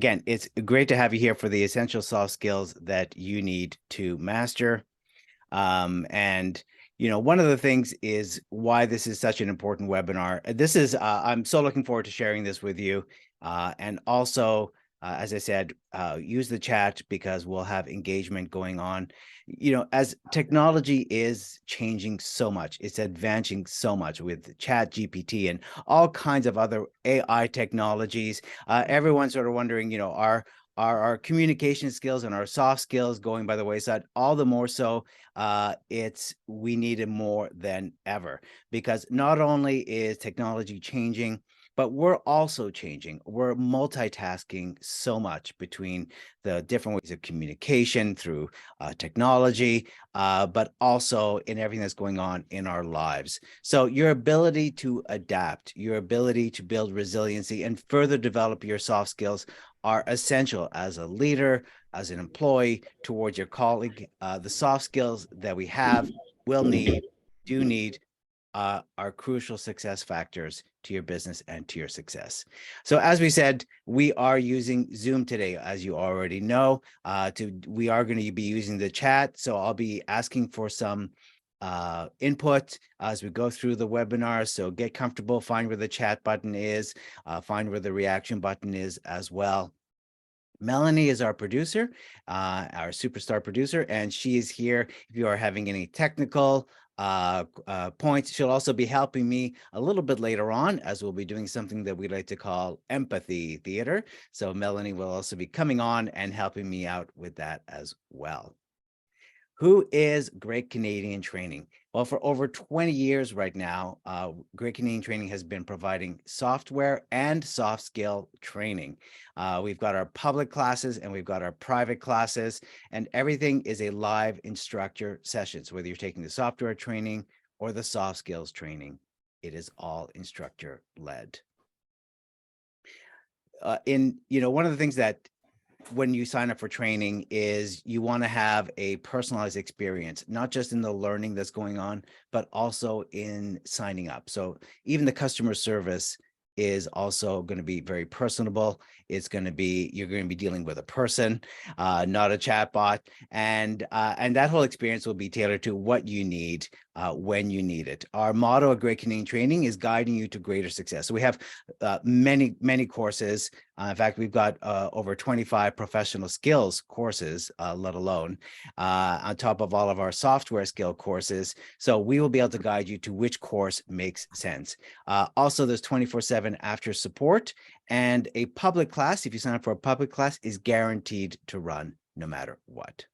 Again, it's great to have you here for the essential soft skills that you need to master. And one of the things is why this is such an important webinar. This is, I'm so looking forward to sharing this with you. And also, as I said, use the chat because we'll have engagement going on. As technology is changing so much, it's advancing so much with Chat GPT and all kinds of other AI technologies. Everyone's sort of wondering, are our communication skills and our soft skills going by the wayside? All the more so, we need it more than ever, because not only is technology changing, but we're also changing. We're multitasking so much between the different ways of communication through technology, but also in everything that's going on in our lives. So your ability to adapt, your ability to build resiliency and further develop your soft skills are essential as a leader, as an employee, towards your colleague. The soft skills that we will need, do need, are crucial success factors to your business and to your success. So as we said, we are using Zoom today, as you already know. We are going to be using the chat. So I'll be asking for some input as we go through the webinar. So get comfortable, find where the chat button is, find where the reaction button is as well. Melanie is our producer, our superstar producer, and she is here if you are having any technical points. She'll also be helping me a little bit later on, as we'll be doing something that we like to call empathy theater. So Melanie will also be coming on and helping me out with that as well. Who is Great Canadian Training? Well, for over 20 years right now, Great Canadian Training has been providing software and soft skill training. We've got our public classes and we've got our private classes, and everything is a live instructor session. So whether you're taking the software training or the soft skills training, it is all instructor led. One of the things that when you sign up for training is you want to have a personalized experience, not just in the learning that's going on, but also in signing up. So even the customer service is also going to be very personable. It's going to be, you're going to be dealing with a person, not a chat bot. And that whole experience will be tailored to what you need when you need it. Our motto at Great Canadian Training is guiding you to greater success. So we have many courses. In fact, we've got over 25 professional skills courses, let alone on top of all of our software skill courses. So we will be able to guide you to which course makes sense. Also, there's 24/7 after support, and a public class, if you sign up for a public class, is guaranteed to run no matter what.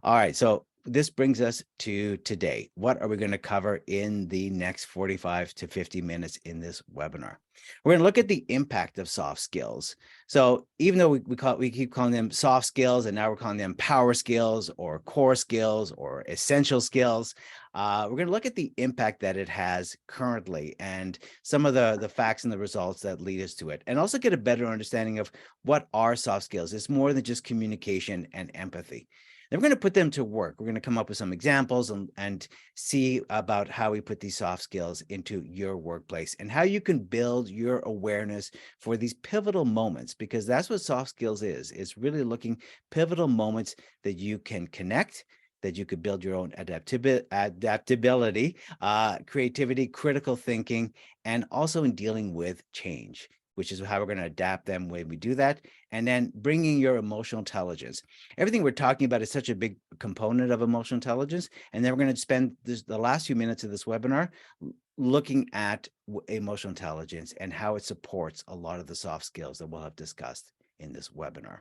All right, so this brings us to today. What are we going to cover in the next 45 to 50 minutes in this webinar? We're going to look at the impact of soft skills. So even though we keep calling them soft skills, and now we're calling them power skills or core skills or essential skills, we're going to look at the impact that it has currently and some of the facts and the results that lead us to it, and also get a better understanding of what are soft skills. It's more than just communication and empathy. Then we're going to put them to work. We're going to come up with some examples and see about how we put these soft skills into your workplace and how you can build your awareness for these pivotal moments, because that's what soft skills is. It's really looking pivotal moments that you can connect, that you could build your own adaptability, creativity, critical thinking, and also in dealing with change, which is how we're going to adapt them when we do that. And then bringing your emotional intelligence. Everything we're talking about is such a big component of emotional intelligence. And then we're going to spend the last few minutes of this webinar looking at emotional intelligence and how it supports a lot of the soft skills that we'll have discussed in this webinar.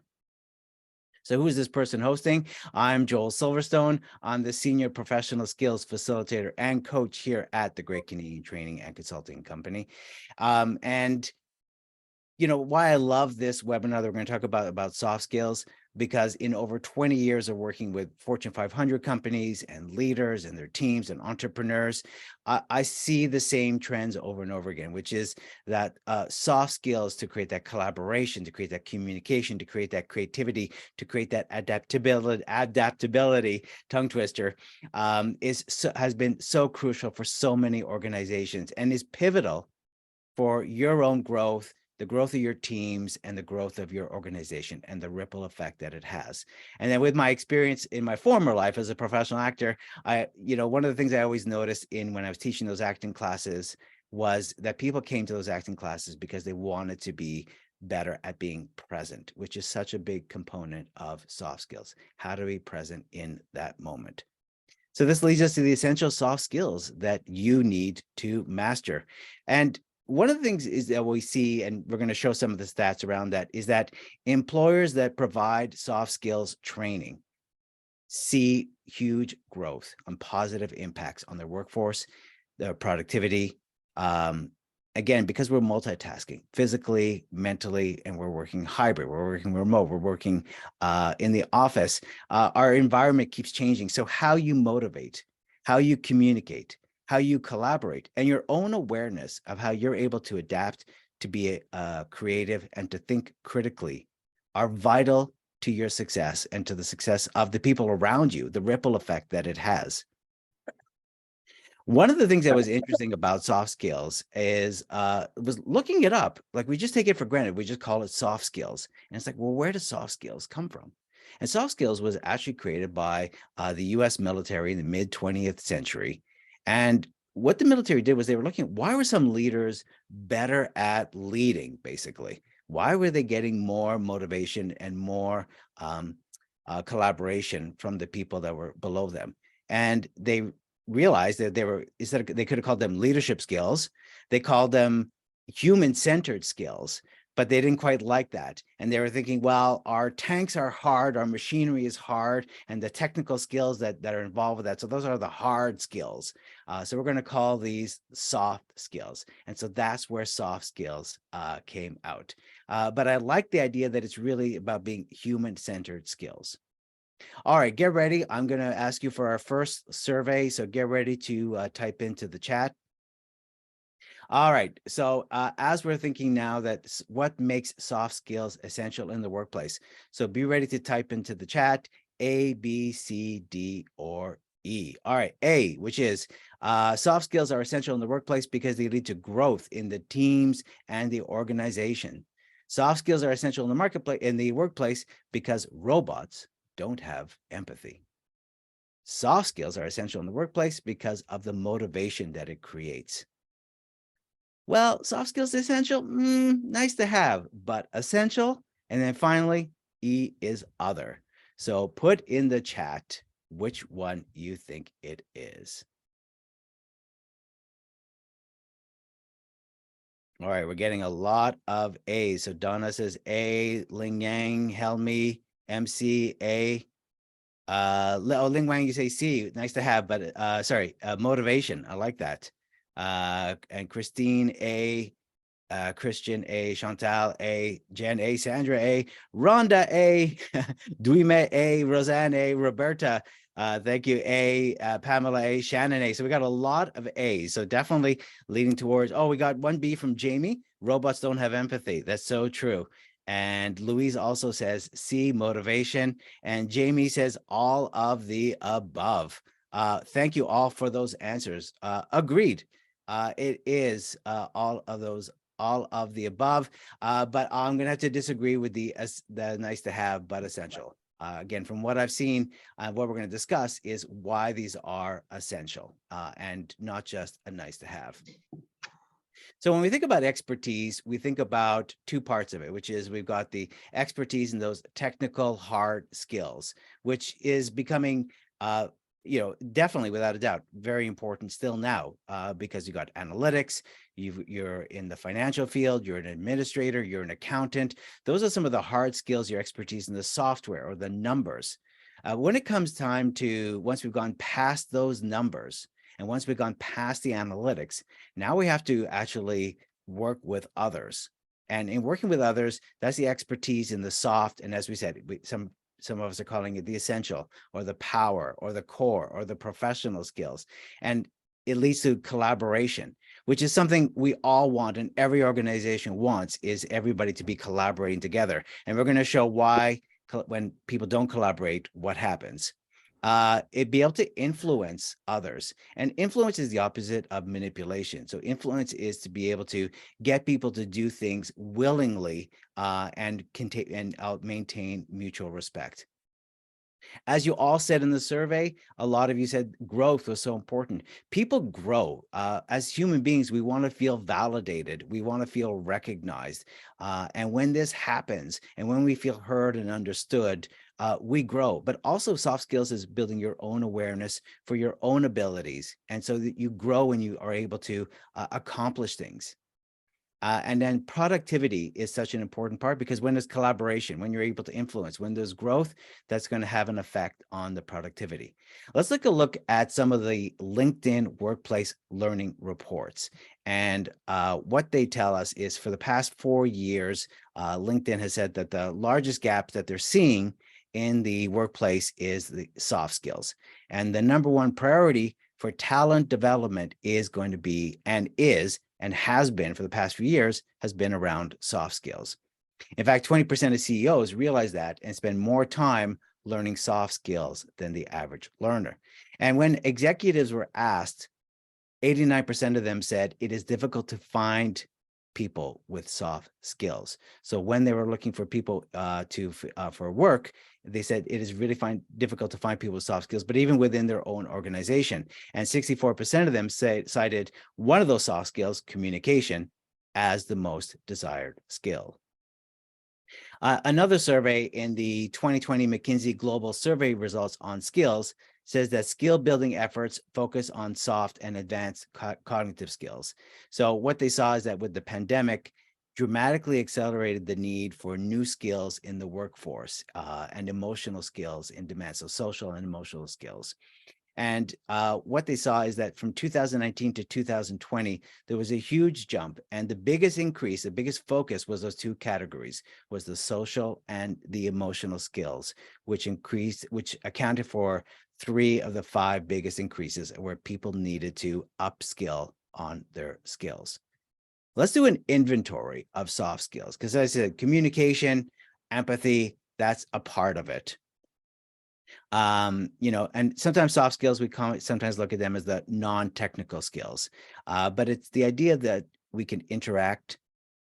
So who is this person hosting? I'm Joel Silverstone. I'm the Senior Professional Skills Facilitator and Coach here at the Great Canadian Training and Consulting Company. And why I love this webinar that we're going to talk about soft skills, because in over 20 years of working with Fortune 500 companies and leaders and their teams and entrepreneurs, I see the same trends over and over again, which is that soft skills to create that collaboration, to create that communication, to create that creativity, to create that adaptability, tongue twister, has been so crucial for so many organizations and is pivotal for your own growth, the growth of your teams, and the growth of your organization and the ripple effect that it has. And then with my experience in my former life as a professional actor, one of the things I always noticed when I was teaching those acting classes was that people came to those acting classes because they wanted to be better at being present, which is such a big component of soft skills. How to be present in that moment. So this leads us to the essential soft skills that you need to master. And one of the things is that we see, and we're going to show some of the stats around that, is that employers that provide soft skills training see huge growth and positive impacts on their workforce, their productivity. Again, because we're multitasking physically, mentally, and we're working hybrid, we're working remote, we're working in the office, our environment keeps changing. So how you motivate, how you communicate, how you collaborate, and your own awareness of how you're able to adapt, to be creative, and to think critically are vital to your success and to the success of the people around you, the ripple effect that it has. One of the things that was interesting about soft skills is was looking it up. Like, we just take it for granted. We just call it soft skills. And it's like, well, where do soft skills come from? And soft skills was actually created by the US military in the mid 20th century. And what the military did was they were looking at why were some leaders better at leading, basically? Why were they getting more motivation and more collaboration from the people that were below them? And they realized that they could have called them leadership skills, they called them human-centered skills, but they didn't quite like that. And they were thinking, well, our tanks are hard, our machinery is hard, and the technical skills that are involved with that, so those are the hard skills. So we're going to call these soft skills. And so that's where soft skills came out. But I like the idea that it's really about being human-centered skills. All right, get ready. I'm going to ask you for our first survey. So get ready to type into the chat. All right. So as we're thinking now that what makes soft skills essential in the workplace. So be ready to type into the chat A, B, C, D, or E. All right. A, which is soft skills are essential in the workplace because they lead to growth in the teams and the organization. Soft skills are essential in the marketplace, in the workplace, because robots don't have empathy. Soft skills are essential in the workplace because of the motivation that it creates. Well, soft skills essential, nice to have, but essential. And then finally, E is other. So put in the chat which one you think it is. All right, we're getting a lot of A's. So Donna says A, Ling Yang, Helmi, MC, A. Ling Wang, you say C, nice to have, but motivation. I like that. And Christine A, Christian A, Chantal A, Jen A, Sandra A, Rhonda A, Duime A, Roseanne A, Roberta, thank you, A, Pamela A, Shannon A. So we got a lot of A's. So definitely leading towards, we got one B from Jamie. Robots don't have empathy. That's so true. And Louise also says C, motivation. And Jamie says all of the above. Thank you all for those answers. Agreed. It is all of the above, but I'm gonna have to disagree with the nice to have but essential. Again, from what I've seen, what we're going to discuss is why these are essential and not just a nice to have. So when we think about expertise, we think about two parts of it, which is we've got the expertise in those technical hard skills, which is becoming definitely without a doubt, very important still now because you got analytics, you're in the financial field, you're an administrator, you're an accountant. Those are some of the hard skills, your expertise in the software or the numbers. When it comes time to, once we've gone past those numbers and once we've gone past the analytics, now we have to actually work with others. And in working with others, that's the expertise in the soft. And as we said, some of us are calling it the essential or the power or the core or the professional skills. And it leads to collaboration, which is something we all want and every organization wants, is everybody to be collaborating together. And we're going to show why when people don't collaborate, what happens. It be able to influence others. And influence is the opposite of manipulation. So influence is to be able to get people to do things willingly and maintain mutual respect. As you all said in the survey, a lot of you said growth was so important. People grow. As human beings, we want to feel validated. We want to feel recognized. And when this happens, and when we feel heard and understood, we grow. But also soft skills is building your own awareness for your own abilities. And so that you grow and you are able to accomplish things. And then productivity is such an important part, because when there's collaboration, when you're able to influence, when there's growth, that's going to have an effect on the productivity. Let's take a look at some of the LinkedIn workplace learning reports. And what they tell us is, for the past 4 years, LinkedIn has said that the largest gap that they're seeing in the workplace is the soft skills. And the number one priority for talent development is going to be, and has been for the past few years, has been around soft skills. In fact, 20% of CEOs realize that and spend more time learning soft skills than the average learner. And when executives were asked, 89% of them said it is difficult to find people with soft skills. So when they were looking for people for work, they said it is really difficult to find people with soft skills, but even within their own organization. And 64% of them cited one of those soft skills, communication, as the most desired skill. Another survey in the 2020 Mckinsey Global Survey results on skills says that skill building efforts focus on soft and advanced cognitive skills. So what they saw is that with the pandemic, dramatically accelerated the need for new skills in the workforce and emotional skills in demand, so social and emotional skills. And what they saw is that from 2019 to 2020, there was a huge jump. And the biggest increase, the biggest focus was those two categories, was the social and the emotional skills, which accounted for 3 of the 5 biggest increases where people needed to upskill on their skills. Let's do an inventory of soft skills, because as I said, communication, empathy, that's a part of it. And sometimes soft skills, we sometimes look at them as the non-technical skills, but it's the idea that we can interact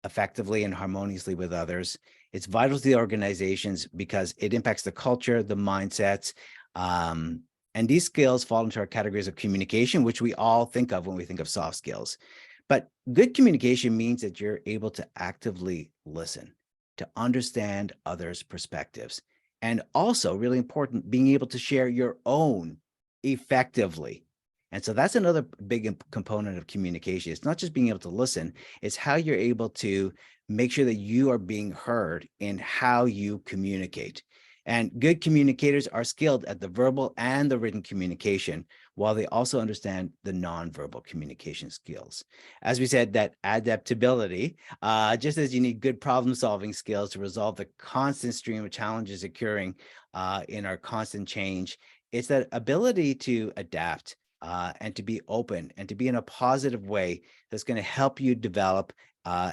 effectively and harmoniously with others. It's vital to the organizations because it impacts the culture, the mindsets, and these skills fall into our categories of communication, which we all think of when we think of soft skills. But good communication means that you're able to actively listen, to understand others' perspectives. And also, really important, being able to share your own effectively. And so that's another big component of communication. It's not just being able to listen, it's how you're able to make sure that you are being heard in how you communicate. And good communicators are skilled at the verbal and the written communication, while they also understand the nonverbal communication skills. As we said, that adaptability, just as you need good problem-solving skills to resolve the constant stream of challenges occurring in our constant change, it's that ability to adapt and to be open and to be in a positive way that's going to help you develop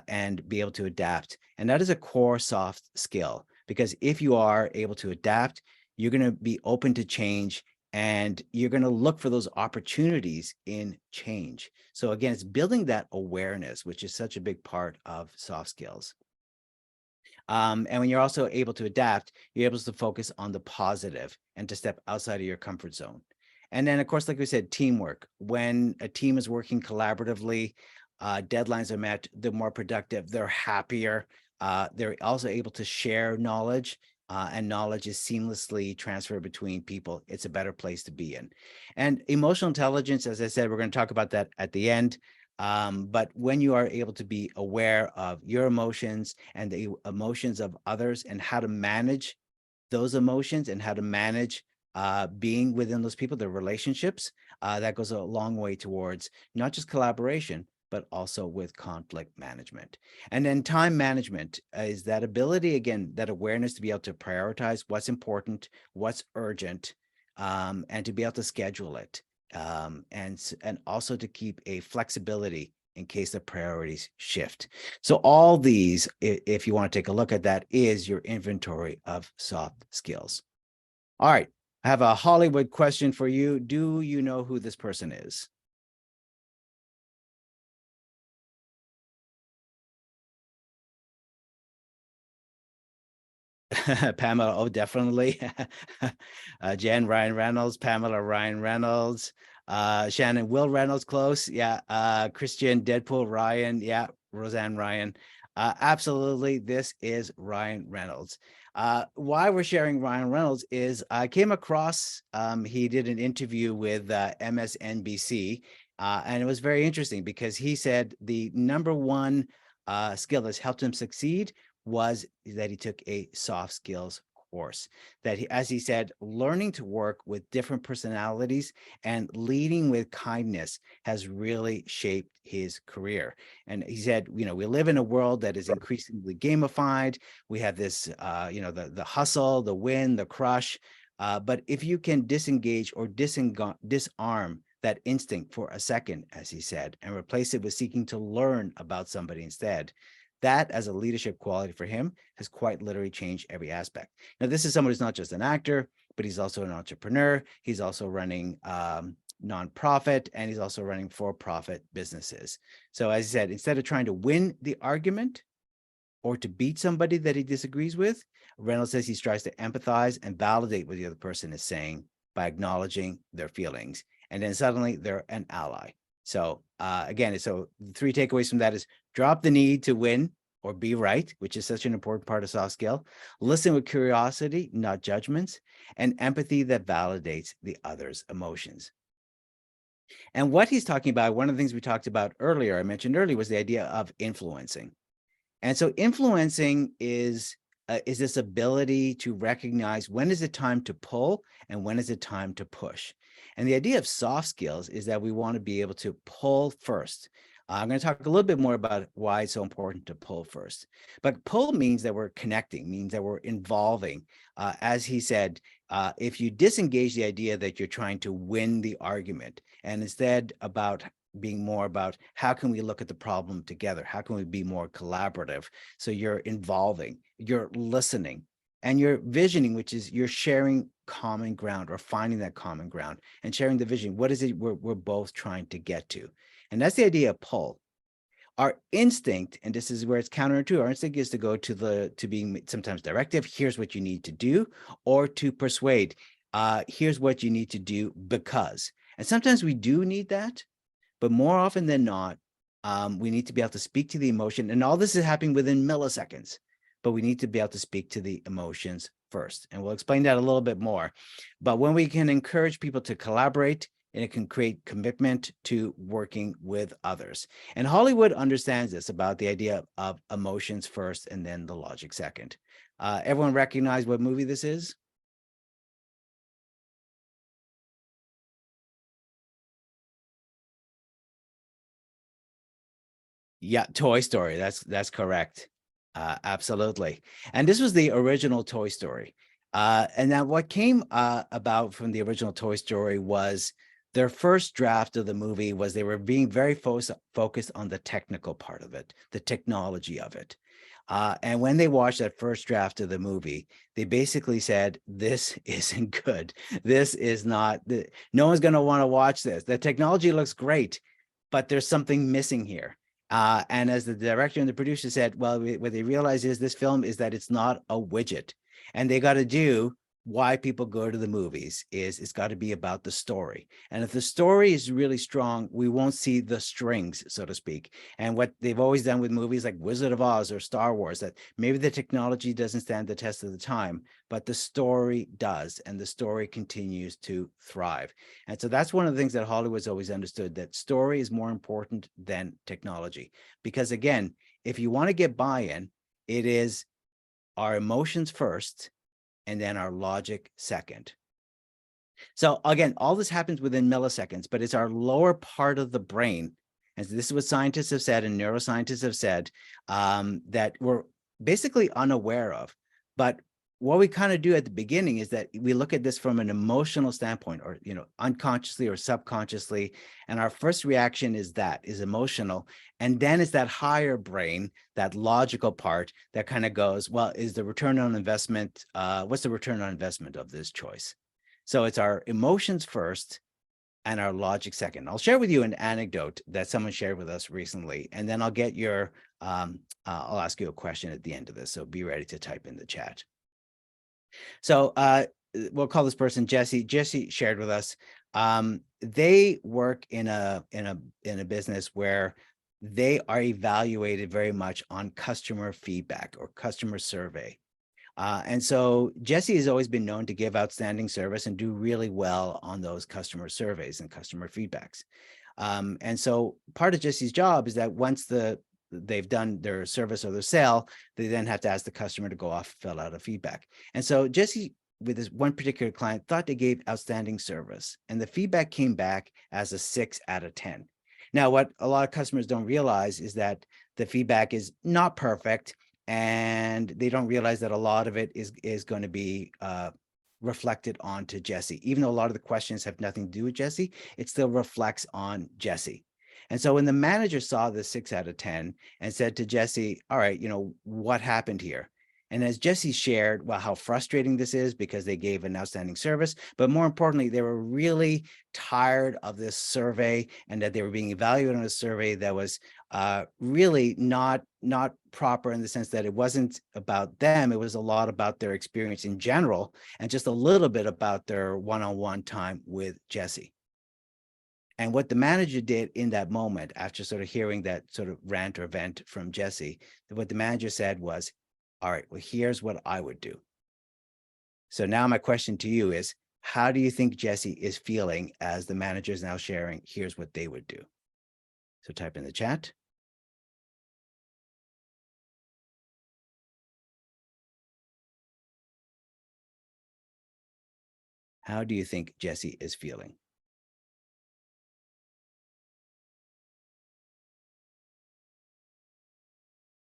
and be able to adapt. And that is a core soft skill, because if you are able to adapt, you're going to be open to change, and you're going to look for those opportunities in change. So again, it's building that awareness, which is such a big part of soft skills. And when you're also able to adapt, you're able to focus on the positive and to step outside of your comfort zone. And then, of course, like we said, teamwork. When a team is working collaboratively, deadlines are met, they're more productive, they're happier. They're also able to share knowledge, and knowledge is seamlessly transferred between people. It's a better place to be in. And emotional intelligence, as I said, we're going to talk about that at the end. But when you are able to be aware of your emotions and the emotions of others, and how to manage those emotions and how to manage being within those people, their relationships, that goes a long way towards not just collaboration, but also with conflict management. And then time management is that ability, again, that awareness to be able to prioritize what's important, what's urgent, and to be able to schedule it. And also to keep a flexibility in case the priorities shift. So all these, if you want to take a look at that, is your inventory of soft skills. All right. I have a Hollywood question for you. Do you know who this person is? Pamela, oh, definitely. Jen Ryan Reynolds, Pamela Ryan Reynolds, Shannon Will Reynolds, close. Yeah. Christian Deadpool Ryan. Yeah. Roseanne Ryan. Absolutely. This is Ryan Reynolds. Why we're sharing Ryan Reynolds is I came across, he did an interview with MSNBC, and it was very interesting because he said the number one skill that's helped him succeed was that he took a soft skills course. That he, as he said, learning to work with different personalities and leading with kindness has really shaped his career. And he said, you know, we live in a world that is increasingly gamified. We have this, you know, the hustle, the win, the crush. But if you can disengage or disarm that instinct for a second, as he said, and replace it with seeking to learn about somebody instead, that as a leadership quality for him has quite literally changed every aspect. Now, this is someone who's not just an actor, but he's also an entrepreneur. He's also running nonprofit, and he's also running for-profit businesses. So as I said, instead of trying to win the argument or to beat somebody that he disagrees with, Reynolds says he strives to empathize and validate what the other person is saying by acknowledging their feelings. And then suddenly they're an ally. So again, so the three takeaways from that is drop the need to win or be right, which is such an important part of soft skill. Listen with curiosity, not judgments, and empathy that validates the other's emotions. And what he's talking about, one of the things we talked about earlier, I mentioned earlier, was the idea of influencing. And so influencing is this ability to recognize when is it time to pull and when is it time to push. And the idea of soft skills is that we want to be able to pull first. I'm going to talk a little bit more about why it's so important to pull first. But pull means that we're connecting, means that we're involving. As he said, if you disengage the idea that you're trying to win the argument and instead about being more about how can we look at the problem together? How can we be more collaborative? So you're involving, you're listening, and you're visioning, which is you're sharing common ground or finding that common ground and sharing the vision. What is it we're both trying to get to? And that's the idea of pull. Our instinct, and this is where it's counterintuitive, our instinct is to go to being sometimes directive. Here's what you need to do, or to persuade. Here's what you need to do because. And sometimes we do need that. But more often than not, we need to be able to speak to the emotion. And all this is happening within milliseconds, but we need to be able to speak to the emotions first. And we'll explain that a little bit more. But when we can encourage people to collaborate, and it can create commitment to working with others. And Hollywood understands this about the idea of emotions first and then the logic second. Everyone recognize what movie this is? Yeah, Toy Story. That's correct. Absolutely. And this was the original Toy Story. And now what came about from the original Toy Story was their first draft of the movie was they were being very focused on the technical part of it, the technology of it. And when they watched that first draft of the movie, they basically said, this isn't good. This is not, no one's going to want to watch this. The technology looks great, but there's something missing here. And as the director and the producer said, well, what they realize is this film is that it's not a widget. And they got to do why people go to the movies is it's got to be about the story. And if the story is really strong, we won't see the strings, so to speak. And what they've always done with movies like Wizard of Oz or Star Wars, that maybe the technology doesn't stand the test of the time, but the story does, and the story continues to thrive. And so that's one of the things that Hollywood's always understood, that story is more important than technology. Because again, if you want to get buy-in, it is our emotions first, and then our logic second. So again, all this happens within milliseconds, but it's our lower part of the brain. And this is what scientists have said and neuroscientists have said, that we're basically unaware of. But what we kind of do at the beginning is that we look at this from an emotional standpoint, or, you know, unconsciously or subconsciously. And our first reaction is emotional. And then it's that higher brain, that logical part that kind of goes, well, is the return on investment, what's the return on investment of this choice? So it's our emotions first and our logic second. I'll share with you an anecdote that someone shared with us recently, and then I'll get your, I'll ask you a question at the end of this. So be ready to type in the chat. So we'll call this person Jesse. Jesse shared with us. They work in a business where they are evaluated very much on customer feedback or customer survey. And so Jesse has always been known to give outstanding service and do really well on those customer surveys and customer feedbacks. And so part of Jesse's job is that once they've done their service or their sale, they then have to ask the customer to go off, fill out a feedback. And so Jesse, with this one particular client, thought they gave outstanding service, and the feedback came back as a 6 out of 10. Now, what a lot of customers don't realize is that the feedback is not perfect, and they don't realize that a lot of it is going to be reflected onto Jesse. Even though a lot of the questions have nothing to do with Jesse, it still reflects on Jesse. And so when the manager saw the 6 out of 10 and said to Jesse, all right, what happened here? And as Jesse shared, well, how frustrating this is because they gave an outstanding service, but more importantly, they were really tired of this survey and that they were being evaluated on a survey that was really not proper, in the sense that it wasn't about them. It was a lot about their experience in general and just a little bit about their one-on-one time with Jesse. And what the manager did in that moment, after sort of hearing that sort of rant or vent from Jesse, what the manager said was, all right, well, here's what I would do. So now my question to you is, how do you think Jesse is feeling as the manager is now sharing, here's what they would do? So type in the chat. How do you think Jesse is feeling?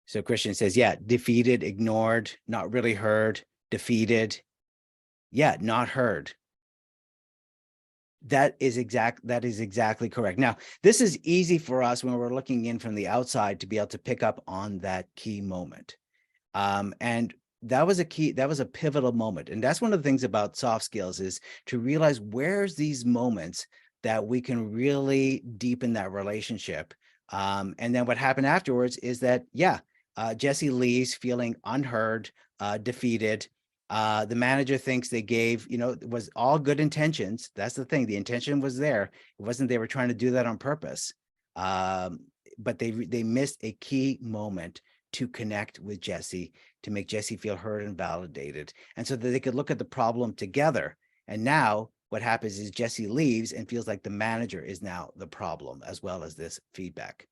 So Christian says, yeah, defeated, ignored, not really heard, defeated. Yeah, not heard. That is exactly correct. Now, this is easy for us when we're looking in from the outside to be able to pick up on that key moment. And that was a pivotal moment. And that's one of the things about soft skills, is to realize where's these moments that we can really deepen that relationship. And then what happened afterwards is that, Jesse leaves feeling unheard, defeated. The manager thinks they gave, it was all good intentions. That's the thing. The intention was there. It wasn't they were trying to do that on purpose. But they missed a key moment to connect with Jesse, to make Jesse feel heard and validated, and so that they could look at the problem together. And now what happens is Jesse leaves and feels like the manager is now the problem, as well as this feedback.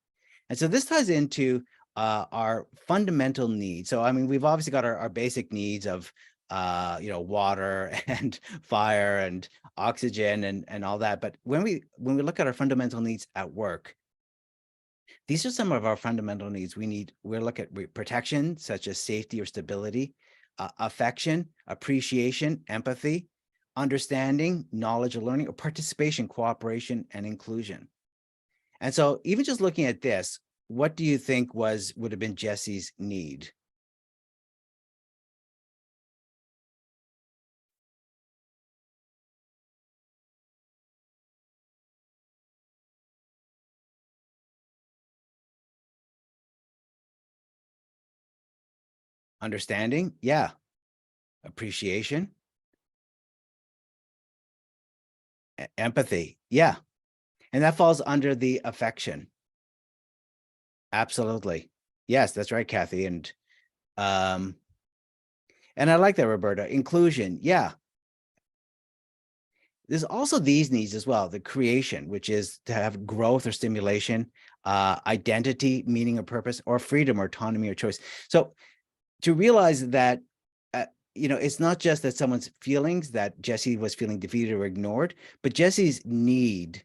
And so this ties into our fundamental needs. So, I mean, we've obviously got our basic needs of, water and fire and oxygen and all that. But when we look at our fundamental needs at work, these are some of our fundamental needs. We're looking at protection, such as safety or stability, affection, appreciation, empathy, understanding, knowledge or learning, or participation, cooperation, and inclusion. And so even just looking at this, what do you think would have been Jesse's need? Understanding? Yeah. Appreciation? Empathy? Yeah. And that falls under the affection. Absolutely. Yes, that's right, Kathy. And I like that, Roberta. Inclusion. Yeah. There's also these needs as well. The creation, which is to have growth or stimulation, identity, meaning or purpose, or freedom or autonomy or choice. So to realize that, it's not just that someone's feelings, that Jesse was feeling defeated or ignored, but Jesse's need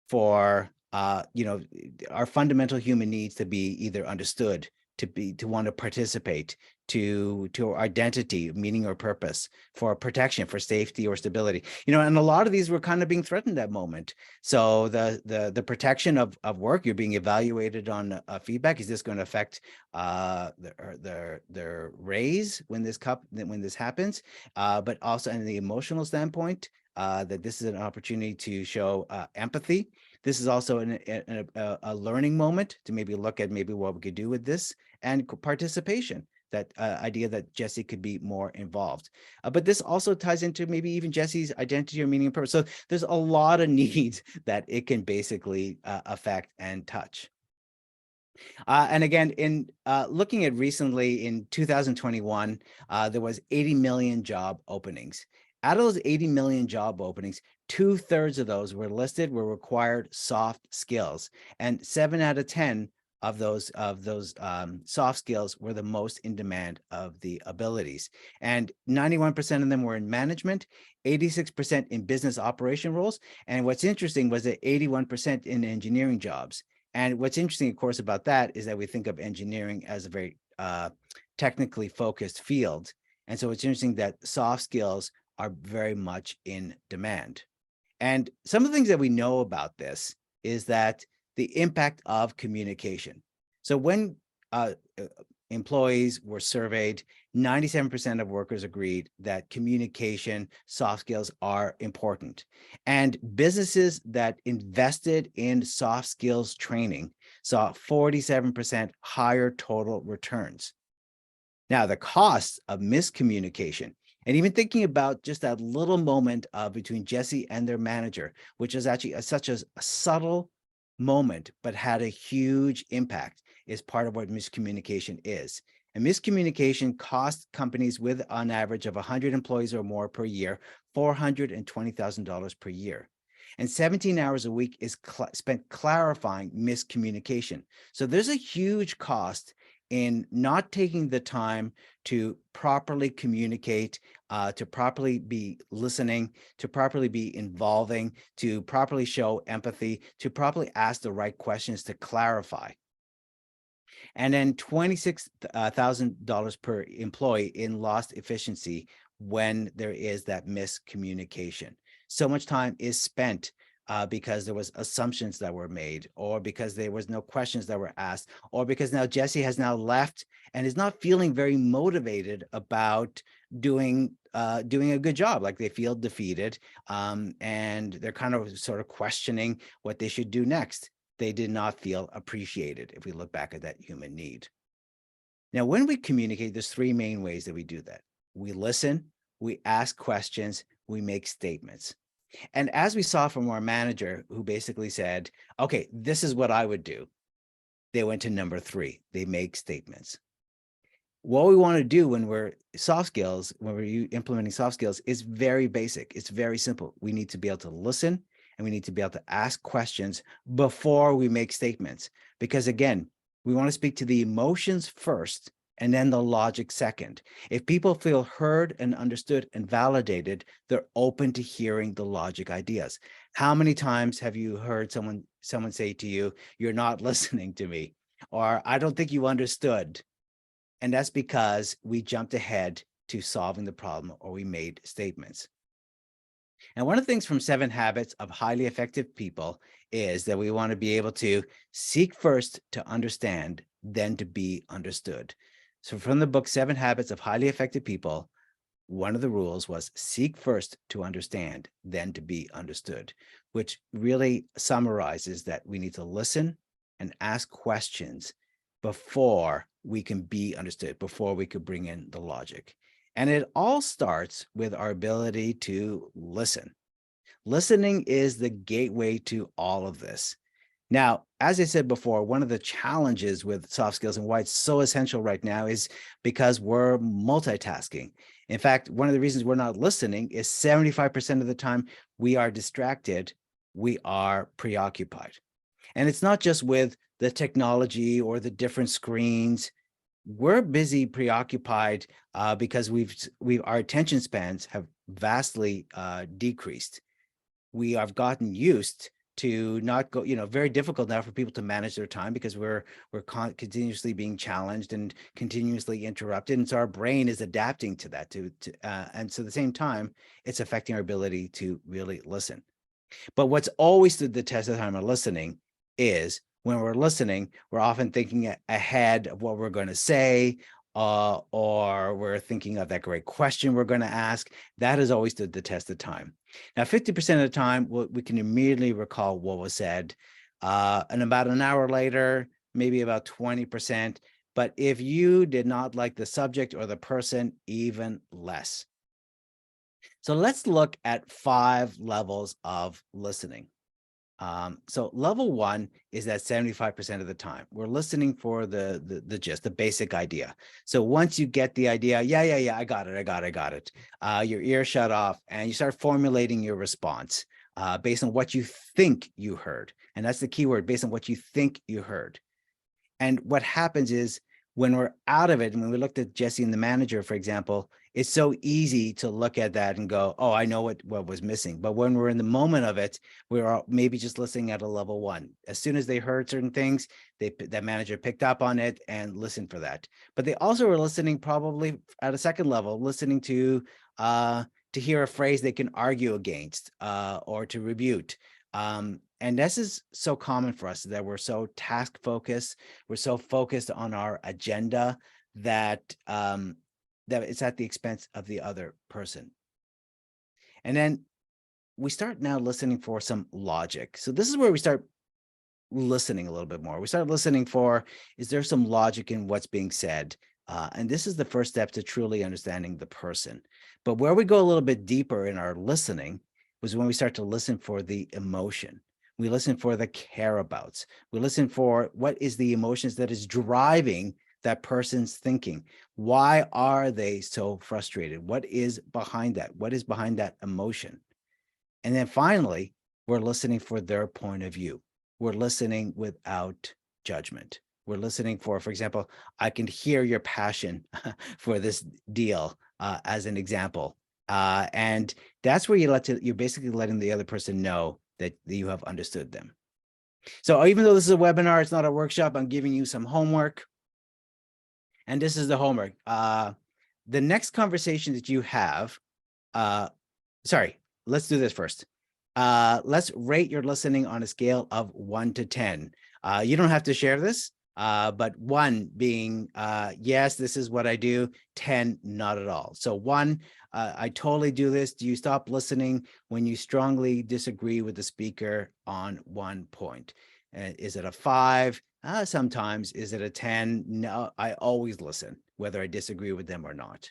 for, our fundamental human needs to be either understood, to want to participate, to identity, meaning or purpose, for protection, for safety or stability. And a lot of these were kind of being threatened at that moment. So the protection of work, you're being evaluated on feedback. Is this going to affect their raise when this happens? But also in the emotional standpoint, that this is an opportunity to show empathy. This is also a learning moment to maybe look at maybe what we could do with this, and participation, that idea that Jesse could be more involved. But this also ties into maybe even Jesse's identity or meaning and purpose. So there's a lot of needs that it can basically affect and touch. And again, in looking at recently in 2021, there was 80 million job openings. Out of those 80 million job openings, 2/3 of those were required soft skills, and 7 out of 10 of those soft skills were the most in demand of the abilities. And 91% of them were in management, 86% in business operation roles. And what's interesting was that 81% in engineering jobs. And what's interesting, of course, about that is that we think of engineering as a very technically focused field. And so it's interesting that soft skills are very much in demand. And some of the things that we know about this is that the impact of communication. So when employees were surveyed, 97% of workers agreed that communication, soft skills are important. And businesses that invested in soft skills training saw 47% higher total returns. Now, the cost of miscommunication, and even thinking about just that little moment between Jesse and their manager, which is actually such a subtle moment, but had a huge impact, is part of what miscommunication is. And miscommunication costs companies with on average of 100 employees or more per year, $420,000 per year. And 17 hours a week is spent clarifying miscommunication. So there's a huge cost in not taking the time to properly communicate, to properly be listening, to properly be involving, to properly show empathy, to properly ask the right questions to clarify. And then $26,000 per employee in lost efficiency when there is that miscommunication. So much time is spent because there was assumptions that were made, or because there was no questions that were asked, or because now Jesse has now left and is not feeling very motivated about doing a good job. Like they feel defeated, and they're kind of sort of questioning what they should do next. They did not feel appreciated, if we look back at that human need. Now, when we communicate, there's 3 main ways that we do that. We listen, we ask questions, we make statements. And as we saw from our manager, who basically said, okay, this is what I would do, they went to number 3, they make statements. What we want to do when we're implementing soft skills is very basic. It's very simple. We need to be able to listen, and we need to be able to ask questions before we make statements. Because again, we want to speak to the emotions first and then the logic second. If people feel heard and understood and validated, they're open to hearing the logic ideas. How many times have you heard someone say to you, "You're not listening to me," or "I don't think you understood"? And that's because we jumped ahead to solving the problem, or we made statements. And one of the things from 7 Habits of Highly Effective People is that we want to be able to seek first to understand, then to be understood. So from the book, 7 Habits of Highly Effective People, one of the rules was seek first to understand, then to be understood, which really summarizes that we need to listen and ask questions before we can be understood, before we could bring in the logic. And it all starts with our ability to listen. Listening is the gateway to all of this. Now, as I said before, one of the challenges with soft skills and why it's so essential right now is because we're multitasking. In fact, one of the reasons we're not listening is 75% of the time we are distracted, we are preoccupied. And it's not just with the technology or the different screens. We're busy, preoccupied because our attention spans have vastly decreased. We have gotten used to not go, very difficult now for people to manage their time because we're continuously being challenged and continuously interrupted. And so our brain is adapting to that and so at the same time, it's affecting our ability to really listen. But what's always stood the test of time of listening is when we're listening, we're often thinking ahead of what we're going to say, or we're thinking of that great question we're going to ask. That has always stood the test of time. Now, 50% of the time, we can immediately recall what was said. And about an hour later, maybe about 20%. But if you did not like the subject or the person, even less. So let's look at 5 levels of listening. So level 1 is that 75% of the time we're listening for the gist, the basic idea. So once you get the idea, yeah, I got it. Your ear shut off and you start formulating your response based on what you think you heard. And that's the key word, based on what you think you heard. And what happens is when we're out of it, and when we looked at Jesse and the manager, for example, it's so easy to look at that and go, oh, I know what was missing. But when we're in the moment of it, we're maybe just listening at a level 1. As soon as they heard certain things, that manager picked up on it and listened for that. But they also were listening probably at a second level, listening to hear a phrase they can argue against or to rebut. And this is so common for us that we're so task focused, we're so focused on our agenda that that it's at the expense of the other person. And then we start now listening for some logic. So this is where we start listening a little bit more. We start listening for, is there some logic in what's being said? And this is the first step to truly understanding the person. But where we go a little bit deeper in our listening was when we start to listen for the emotion. We listen for the care-abouts. We listen for what is the emotions that is driving that person's thinking. Why are they so frustrated? What is behind that? What is behind that emotion? And then finally, we're listening for their point of view. We're listening without judgment. We're listening for example, I can hear your passion for this deal as an example. And that's where you're basically letting the other person know that you have understood them. So even though this is a webinar, it's not a workshop, I'm giving you some homework. And this is the homework. The next conversation that you have, sorry, let's do this first. Let's rate your listening on a scale of 1 to 10. You don't have to share this, but 1 being, yes, this is what I do, 10, not at all. So 1, I totally do this. Do you stop listening when you strongly disagree with the speaker on one point? Is it a 5? Sometimes. Is it a 10? No, I always listen, whether I disagree with them or not.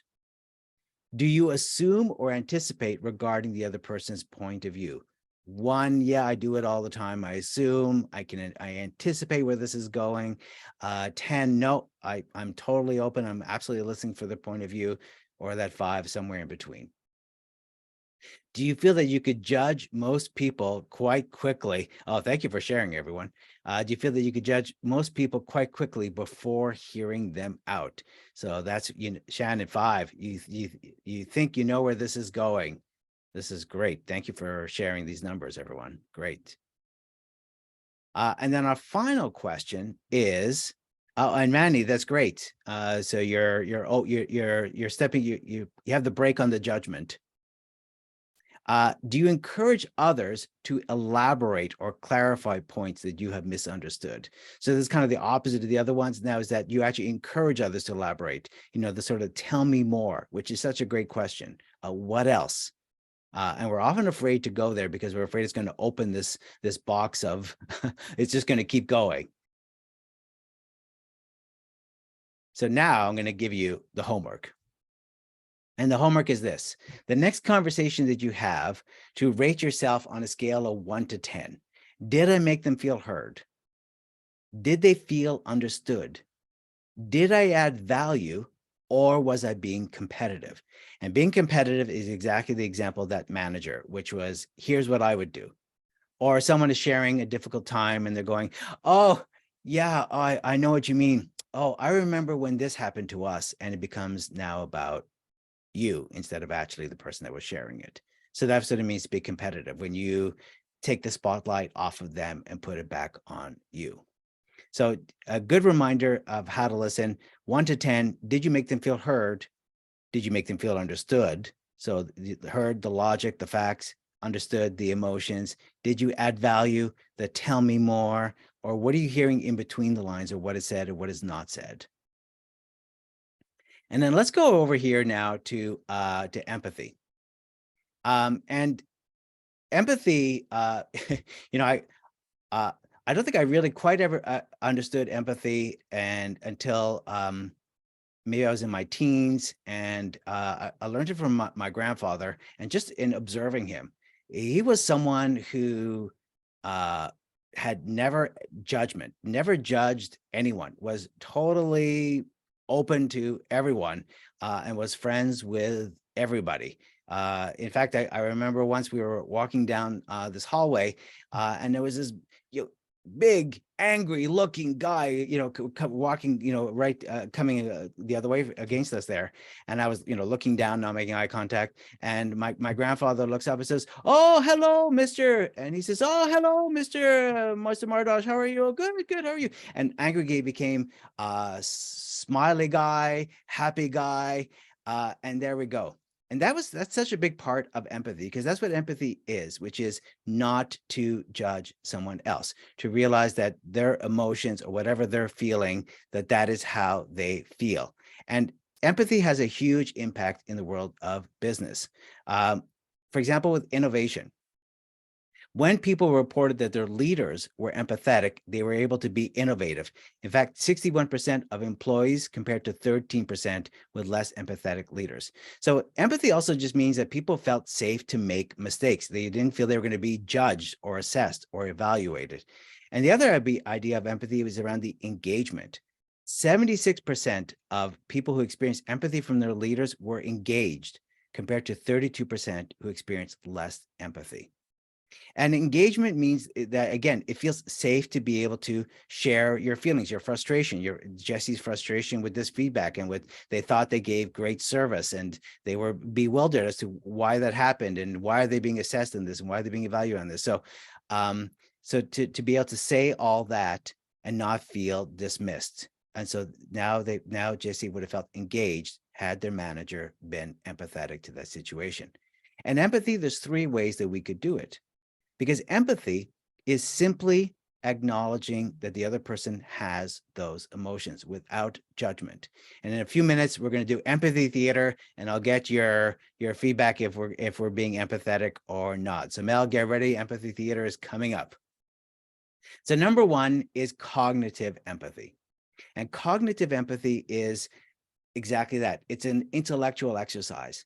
Do you assume or anticipate regarding the other person's point of view? 1, yeah, I do it all the time. I assume, I anticipate where this is going. 10, no, I'm totally open. I'm absolutely listening for the point of view, or that 5, somewhere in between. Do you feel that you could judge most people quite quickly? Oh, thank you for sharing, everyone. Do you feel that you could judge most people quite quickly before hearing them out? So that's, Shannon, 5. You think you know where this is going. This is great. Thank you for sharing these numbers, everyone. Great. And then our final question is, oh, and Manny, that's great. So you're stepping, you have the break on the judgment. Do you encourage others to elaborate or clarify points that you have misunderstood? So this is kind of the opposite of the other ones now, is that you actually encourage others to elaborate, the sort of tell me more, which is such a great question. What else? And we're often afraid to go there because we're afraid it's going to open this box of, it's just going to keep going. So now I'm going to give you the homework. And the homework is this: the next conversation that you have, to rate yourself on a scale of 1 to 10. Did I make them feel heard? Did they feel understood? Did I add value, or was I being competitive? And being competitive is exactly the example of that manager, which was, here's what I would do. Or someone is sharing a difficult time and they're going, oh, yeah, I know what you mean. Oh, I remember when this happened to us, and it becomes now about you instead of actually the person that was sharing it. So that's what it means to be competitive. When you take the spotlight off of them and put it back on you. So a good reminder of how to listen: 1 to 10, did you make them feel heard? Did you make them feel understood? So heard the logic, the facts, understood the emotions. Did you add value, the tell me more? Or what are you hearing in between the lines, or what is said or what is not said? And then let's go over here now to empathy. And empathy, you know, I don't think I really quite ever understood empathy until maybe I was in my teens, and I learned it from my grandfather, and just in observing him. He was someone who had never judged anyone, was totally open to everyone, and was friends with everybody. In fact, I remember once we were walking down this hallway, and there was this, you know, big, angry looking guy, you know, walking, you know, right, coming the other way against us there. And I was, you know, looking down, not making eye contact. And my grandfather looks up and says, "Oh, hello, Mr." And he says, "Oh, hello, Mr. Mardosh. How are you?" "Good, good. How are you?" And angry guy became smiley guy, happy guy. And there we go. And that's such a big part of empathy, because that's what empathy is, which is not to judge someone else, to realize that their emotions or whatever they're feeling, that is how they feel. And empathy has a huge impact in the world of business. For example, with innovation. When people reported that their leaders were empathetic, they were able to be innovative. In fact, 61% of employees compared to 13% with less empathetic leaders. So empathy also just means that people felt safe to make mistakes. They didn't feel they were going to be judged or assessed or evaluated. And the other idea of empathy was around the engagement. 76% of people who experienced empathy from their leaders were engaged, compared to 32% who experienced less empathy. And engagement means that, again, it feels safe to be able to share your feelings, your frustration, Jesse's frustration with this feedback, and they thought they gave great service, and they were bewildered as to why that happened, and why are they being assessed in this, and why are they being evaluated on this. So, so to be able to say all that and not feel dismissed. And so now Jesse would have felt engaged had their manager been empathetic to that situation. And empathy, there's 3 ways that we could do it. Because empathy is simply acknowledging that the other person has those emotions without judgment. And in a few minutes, we're going to do empathy theater, and I'll get your feedback if we're being empathetic or not. So Mel, get ready. Empathy theater is coming up. So number 1 is cognitive empathy. And cognitive empathy is exactly that. It's an intellectual exercise.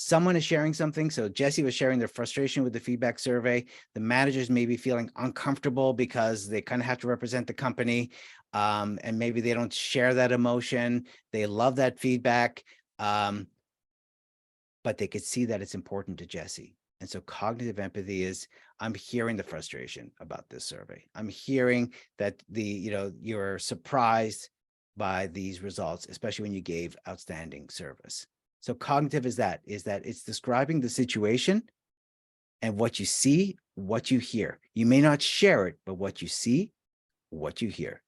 Someone is sharing something. So Jesse was sharing their frustration with the feedback survey. The managers may be feeling uncomfortable because they kind of have to represent the company. And maybe they don't share that emotion. They love that feedback. But they could see that it's important to Jesse. And so cognitive empathy is, I'm hearing the frustration about this survey. I'm hearing that you're surprised by these results, especially when you gave outstanding service. So cognitive is that it's describing the situation and what you see, what you hear. You may not share it, but what you see, what you hear.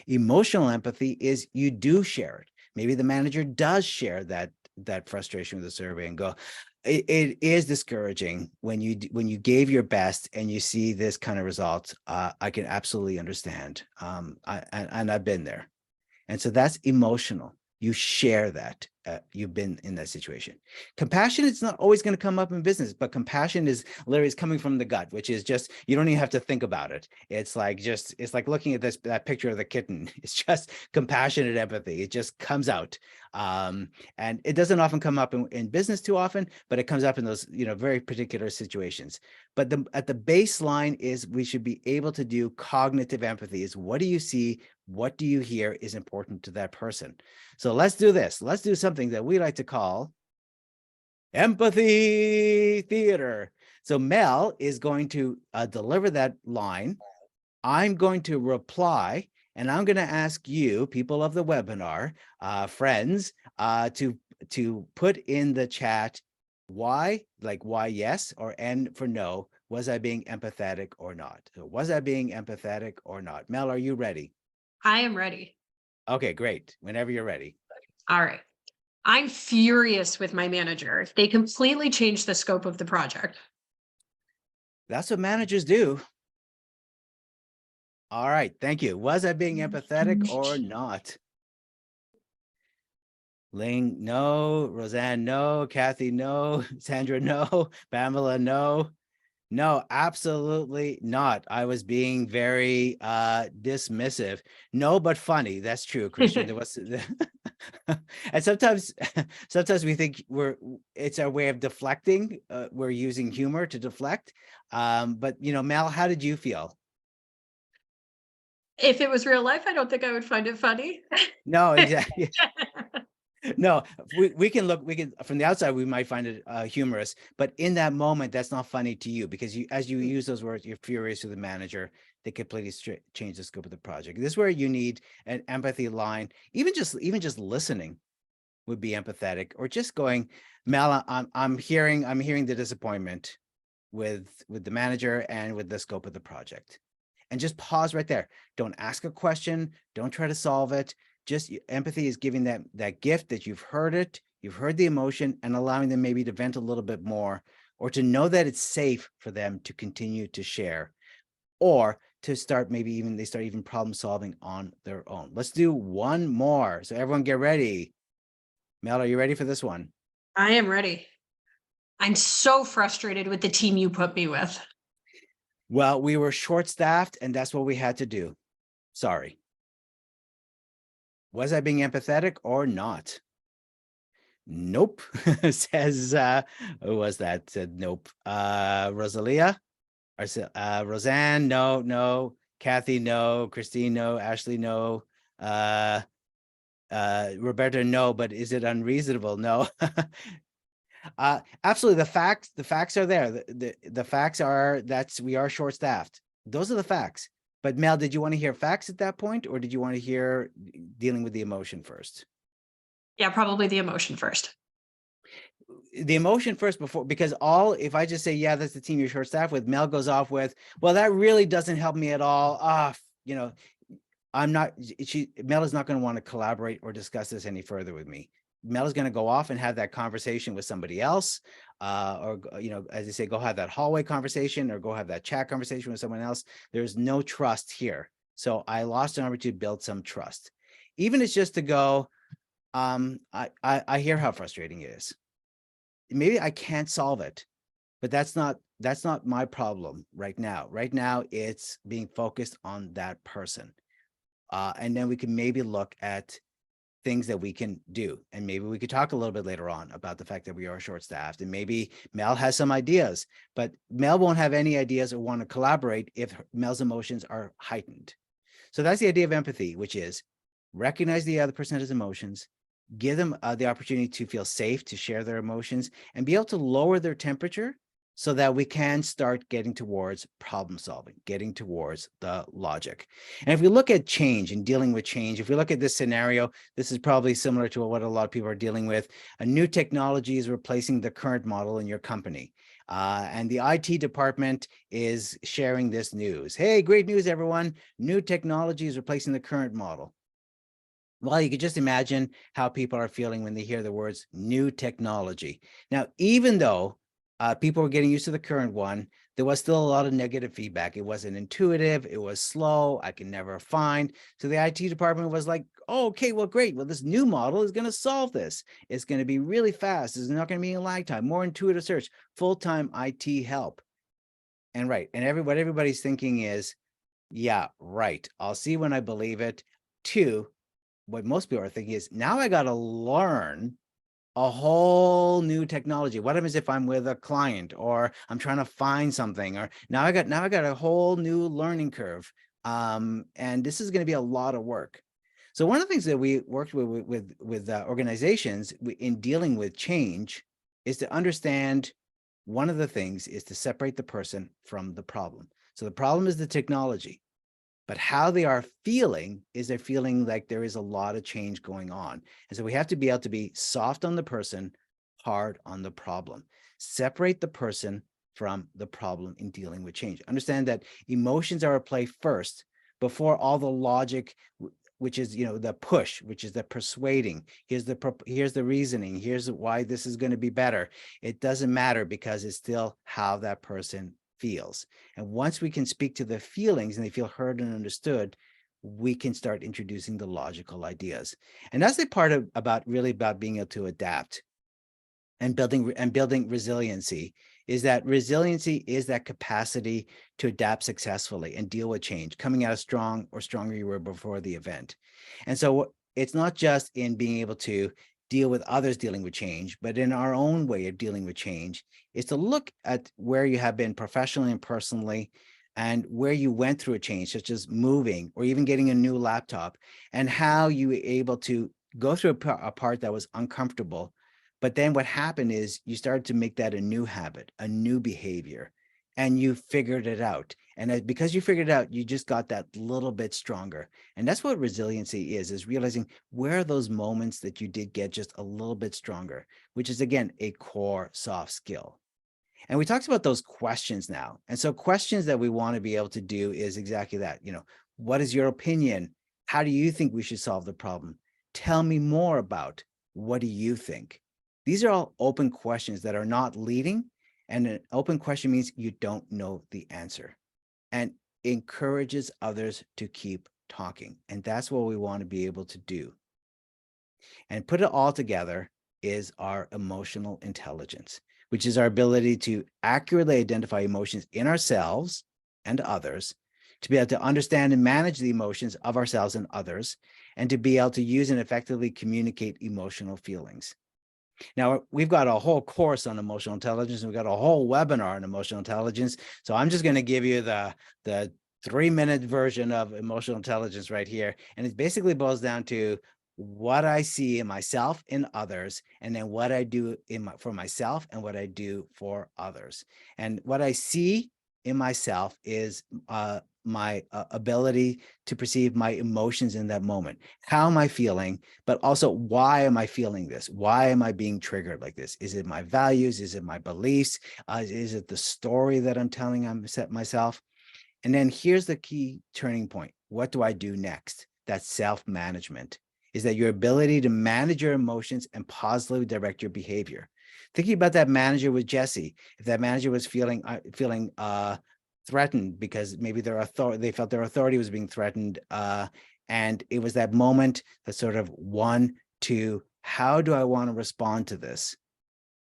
Emotional empathy is you do share it. Maybe the manager does share that frustration with the survey and go, it is discouraging when you gave your best and you see this kind of results. I can absolutely understand. And I've been there. And so that's emotional. You share that you've been in that situation. Compassion is not always going to come up in business, but compassion is literally coming from the gut, which is just, you don't even have to think about it. It's like looking at that picture of the kitten. It's just compassionate empathy. It just comes out. And it doesn't often come up in business too often, but it comes up in those, very particular situations. But at the baseline is we should be able to do cognitive empathy. Is what do you see? What do you hear is important to that person. So let's do this. Let's do something that we like to call empathy theater. So Mel is going to deliver that line. I'm going to reply, and I'm going to ask you, people of the webinar, friends, to put in the chat why, like why yes, or N for no, Was I being empathetic or not? So was I being empathetic or not? Mel, are you ready? I am ready. Okay, great. Whenever you're ready. All right. I'm furious with my manager. They completely changed the scope of the project. That's what managers do. All right, thank you. Was I being empathetic or not? Ling, no. Roseanne, no. Kathy, no. Sandra, no. Pamela, no. No, absolutely not. I was being very dismissive. No, but funny. That's true, Christian. There was and sometimes we think it's our way of deflecting. We're using humor to deflect. But Mel, how did you feel? If it was real life, I don't think I would find it funny. No, exactly. No, we can from the outside, we might find it humorous, but in that moment, that's not funny to you because as you use those words, you're furious with the manager. They completely change the scope of the project. This is where you need an empathy line. Even just listening would be empathetic, or just going, Mel, I'm hearing the disappointment with the manager and with the scope of the project. And just pause right there. Don't ask a question. Don't try to solve it. Just empathy is giving that gift that you've heard it, you've heard the emotion, and allowing them maybe to vent a little bit more, or to know that it's safe for them to continue to share, or to start they start even problem solving on their own. Let's do one more. So everyone get ready. Mel, are you ready for this one? I am ready. I'm so frustrated with the team you put me with. Well, we were short-staffed, and that's what we had to do. Sorry. Was I being empathetic or not? Nope. Says who was that? Said nope. Rosalia, or Roseanne, no. Kathy, no. Christine, no. Ashley, no. Roberta, no. But is it unreasonable? No. Absolutely. The facts are there. The facts are we are short staffed. Those are the facts. But Mel, did you want to hear facts at that point, or did you want to hear dealing with the emotion first? Yeah, probably the emotion first. The emotion first because if I just say, yeah, that's the team you're short staffed with, Mel goes off with, well, that really doesn't help me at all. Mel is not going to want to collaborate or discuss this any further with me. Mel is going to go off and have that conversation with somebody else, or as they say, go have that hallway conversation or go have that chat conversation with someone else. There's no trust here. So I lost an opportunity to build some trust. Even it's just to go, I hear how frustrating it is. Maybe I can't solve it, but that's not my problem right now. Right now, it's being focused on that person. And then we can maybe look at things that we can do. And maybe we could talk a little bit later on about the fact that we are short staffed, and maybe Mel has some ideas, but Mel won't have any ideas or want to collaborate if Mel's emotions are heightened. So that's the idea of empathy, which is recognize the other person's emotions, give them the opportunity to feel safe to share their emotions, and be able to lower their temperature so that we can start getting towards problem solving, getting towards the logic. And if we look at change and dealing with change, if we look at this scenario, this is probably similar to what a lot of people are dealing with. A new technology is replacing the current model in your company. And the IT department is sharing this news. Hey, great news, everyone. New technology is replacing the current model. Well, you could just imagine how people are feeling when they hear the words new technology. Now, even though people were getting used to the current one, there was still a lot of negative feedback. It wasn't intuitive. It was slow. I can never find. So the IT department was like, oh, okay, well, great. Well, this new model is going to solve this. It's going to be really fast. There's not going to be a lag time, more intuitive search, full-time IT help. And right. And what everybody's thinking is, yeah, right. I'll see when I believe it. Two, what most people are thinking is, now I got to learn a whole new technology. What happens if I'm with a client or I'm trying to find something, or now I got a whole new learning curve. And this is going to be a lot of work. So one of the things that we worked with organizations in dealing with change is to understand, one of the things is to separate the person from the problem. So the problem is the technology. But how they are feeling is they're feeling like there is a lot of change going on. And so we have to be able to be soft on the person, hard on the problem. Separate the person from the problem in dealing with change. Understand that emotions are at play first before all the logic, which is, the push, which is the persuading. Here's the reasoning. Here's why this is going to be better. It doesn't matter, because it's still how that person feels. And once we can speak to the feelings and they feel heard and understood, we can start introducing the logical ideas. And that's the part about being able to adapt and building resiliency. Is that resiliency is that capacity to adapt successfully and deal with change, coming out as strong or stronger you were before the event. And so it's not just in being able to deal with others dealing with change, but in our own way of dealing with change, is to look at where you have been professionally and personally, and where you went through a change, such as moving or even getting a new laptop, and how you were able to go through a part that was uncomfortable. But then what happened is you started to make that a new habit, a new behavior, and you figured it out. And because you figured it out, you just got that little bit stronger. And that's what resiliency is realizing where are those moments that you did get just a little bit stronger, which is, again, a core soft skill. And we talked about those questions now. And so questions that we want to be able to do is exactly that. What is your opinion? How do you think we should solve the problem? Tell me more about, what do you think? These are all open questions that are not leading. And an open question means you don't know the answer, and encourages others to keep talking. And that's what we want to be able to do. And put it all together is our emotional intelligence, which is our ability to accurately identify emotions in ourselves and others, to be able to understand and manage the emotions of ourselves and others, and to be able to use and effectively communicate emotional feelings. Now, we've got a whole course on emotional intelligence, and we've got a whole webinar on emotional intelligence. So I'm just going to give you the 3-minute version of emotional intelligence right here. And it basically boils down to what I see in myself and others, and then what I do for myself and what I do for others. And what I see in myself is my ability to perceive my emotions in that moment. How am I feeling? But also, why am I feeling this? Why am I being triggered like this? Is it my values? Is it my beliefs? Is it the story that I'm telling myself? And then here's the key turning point. What do I do next? That's self-management. Is that your ability to manage your emotions and positively direct your behavior. Thinking about that manager with Jesse, if that manager was feeling threatened because maybe they felt their authority was being threatened, and it was that moment that sort of 1, 2, how do I want to respond to this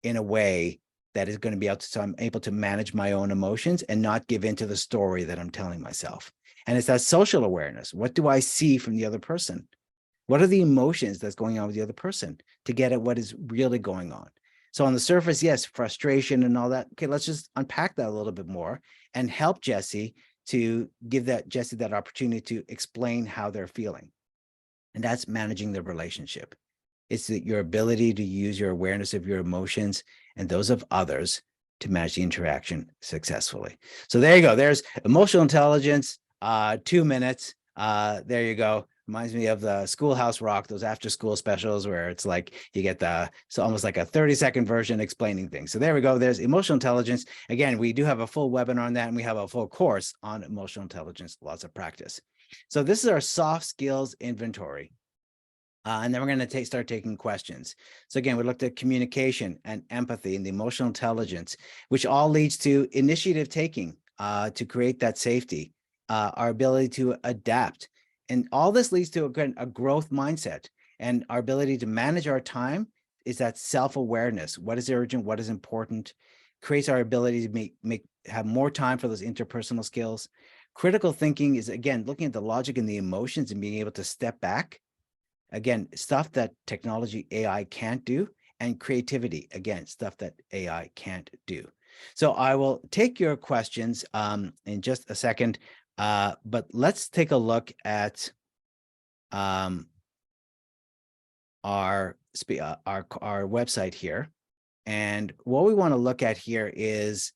in a way that is going to be able to, so I'm able to manage my own emotions and not give into the story that I'm telling myself. And it's that social awareness. What do I see from the other person? What are the emotions that's going on with the other person, to get at what is really going on? So on the surface, yes, frustration and all that. Okay, let's just unpack that a little bit more and help Jesse to give Jesse that opportunity to explain how they're feeling. And that's managing the relationship. It's your ability to use your awareness of your emotions and those of others to manage the interaction successfully. So there you go. There's emotional intelligence, 2 minutes. There you go. Reminds me of the Schoolhouse Rock, those after school specials where it's like you get so almost like a 30-second version explaining things. So there we go. There's emotional intelligence. Again, we do have a full webinar on that, and we have a full course on emotional intelligence, lots of practice. So this is our soft skills inventory. And then we're going to start taking questions. So again, we looked at communication and empathy and the emotional intelligence, which all leads to initiative taking to create that safety, our ability to adapt. And all this leads to a growth mindset, and our ability to manage our time is that self-awareness. What is urgent? What is important? Creates our ability to have more time for those interpersonal skills. Critical thinking is, again, looking at the logic and the emotions and being able to step back. Again, stuff that technology, AI can't do, and creativity, again, stuff that AI can't do. So I will take your questions in just a second, but let's take a look at our website here. And what we want to look at here is,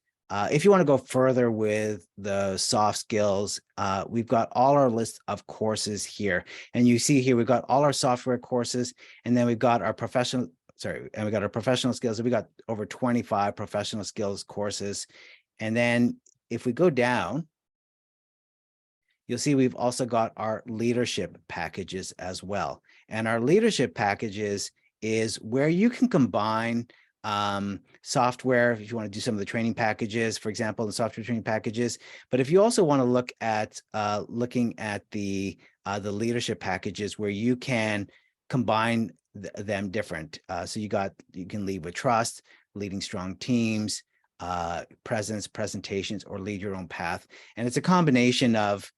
if you want to go further with the soft skills, we've got all our list of courses here. And you see here, we've got all our software courses, and then we've got our professional skills. We got over 25 professional skills courses. And then if we go down, you'll see we've also got our leadership packages as well. And our leadership packages is where you can combine software, if you want to do some of the training packages, for example, the software training packages. But if you also want to look at looking at the leadership packages where you can combine them different. So you can lead with trust, leading strong teams, presence, presentations, or lead your own path. And it's a combination of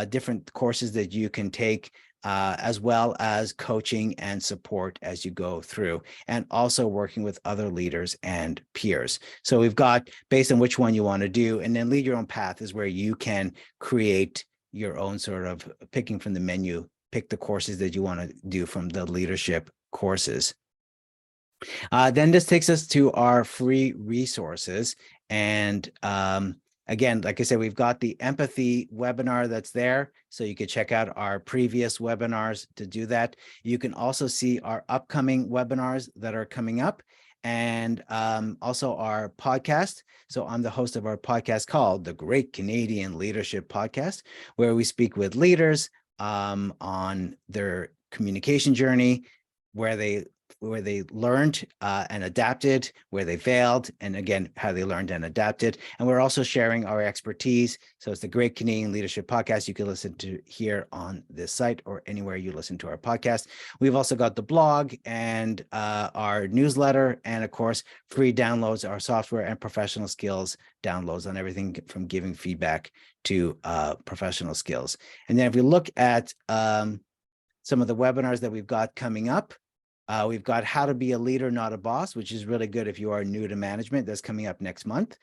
different courses that you can take, as well as coaching and support as you go through, and also working with other leaders and peers. So we've got based on which one you want to do, and then lead your own path is where you can create your own sort of picking from the menu, pick the courses that you want to do from the leadership courses. Then this takes us to our free resources. And again, like I said, we've got the empathy webinar that's there. So you could check out our previous webinars to do that. You can also see our upcoming webinars that are coming up, and also our podcast. So I'm the host of our podcast called The Great Canadian Leadership Podcast, where we speak with leaders on their communication journey, where they learned and adapted, where they failed, and again, how they learned and adapted. And we're also sharing our expertise. So it's the Great Canadian Leadership Podcast. You can listen to here on this site or anywhere you listen to our podcast. We've also got the blog and our newsletter, and of course, free downloads, our software and professional skills downloads on everything from giving feedback to professional skills. And then if we look at some of the webinars that we've got coming up, we've got How to Be a Leader, Not a Boss, which is really good if you are new to management. That's coming up next month.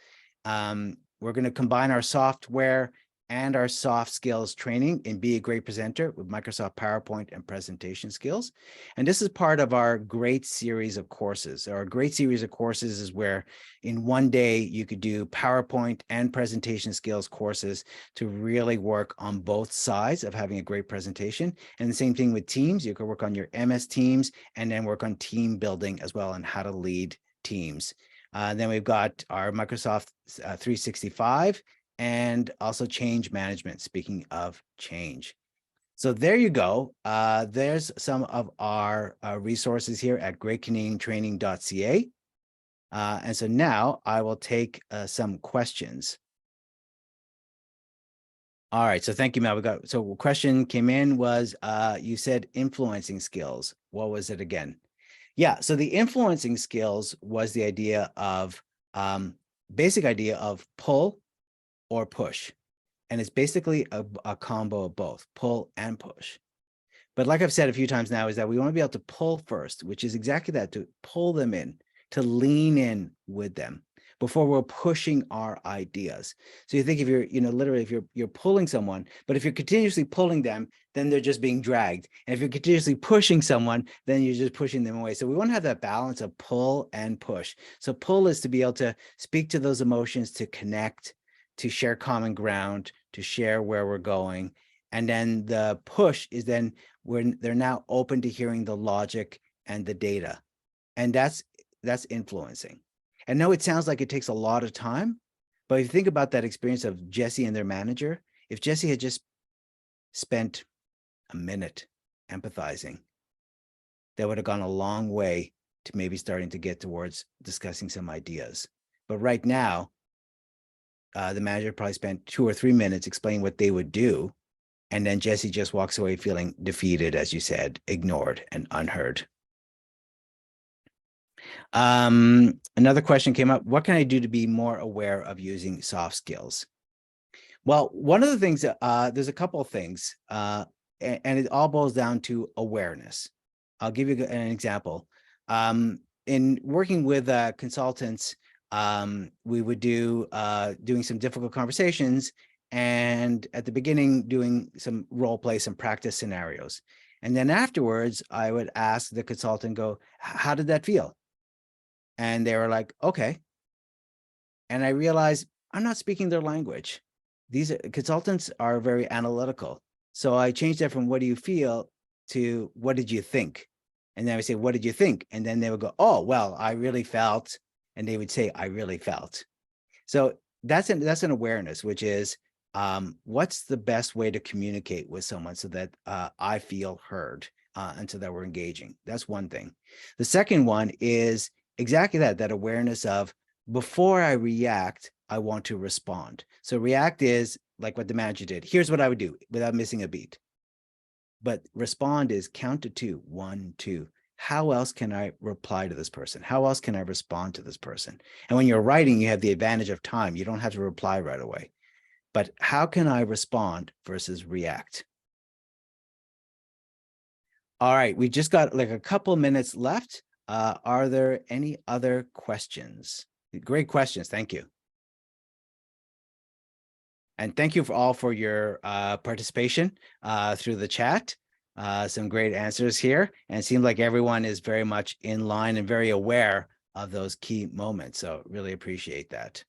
We're going to combine our software and our soft skills training in Be a Great Presenter with Microsoft PowerPoint and presentation skills. And this is part of our great series of courses. Our great series of courses is where in one day you could do PowerPoint and presentation skills courses to really work on both sides of having a great presentation. And the same thing with teams. You could work on your MS Teams and then work on team building as well and how to lead teams. Then we've got our Microsoft 365 and also change management, speaking of change. So there you go. There's some of our resources here at greatcanadiantraining.ca. And so now I will take some questions. All right, so thank you, Mel. So a question came in was, you said influencing skills. What was it again? Yeah, so the influencing skills was the idea of, basic idea of pull or push. And it's basically a combo of both, pull and push. But like I've said a few times now, is that we want to be able to pull first, which is exactly that, to pull them in, to lean in with them before we're pushing our ideas. So you think if you're, literally if you're pulling someone, but if you're continuously pulling them, then they're just being dragged. And if you're continuously pushing someone, then you're just pushing them away. So we want to have that balance of pull and push. So pull is to be able to speak to those emotions, to connect, to share common ground, to share where we're going. And then the push is then when they're now open to hearing the logic and the data. And that's influencing. And no, it sounds like it takes a lot of time, but if you think about that experience of Jesse and their manager, if Jesse had just spent a minute empathizing, that would have gone a long way to maybe starting to get towards discussing some ideas. But right now, the manager probably spent 2 or 3 minutes explaining what they would do. And then Jesse just walks away feeling defeated, as you said, ignored and unheard. Another question came up. What can I do to be more aware of using soft skills? Well, one of the things, there's a couple of things, and it all boils down to awareness. I'll give you an example. In working with consultants, we would doing some difficult conversations, and at the beginning doing some role play, some practice scenarios. And then afterwards, I would ask the consultant, go, how did that feel? And they were like, okay. And I realized I'm not speaking their language. These consultants are very analytical. So I changed that from what do you feel to what did you think? And then I would say, what did you think? And then they would go, oh, well, I really felt. And they would say, I really felt. So that's an awareness, which is what's the best way to communicate with someone so that I feel heard and so that we're engaging. That's one thing. The second one is exactly that awareness of before I react, I want to respond. So react is like what the manager did. Here's what I would do without missing a beat. But respond is count to two, 1, 2. How else can I reply to this person? How else can I respond to this person? And when you're writing, you have the advantage of time. You don't have to reply right away. But how can I respond versus react? All right, we just got like a couple minutes left. Are there any other questions? Great questions. Thank you. And thank you for your participation through the chat. Some great answers here. And it seems like everyone is very much in line and very aware of those key moments. So really appreciate that.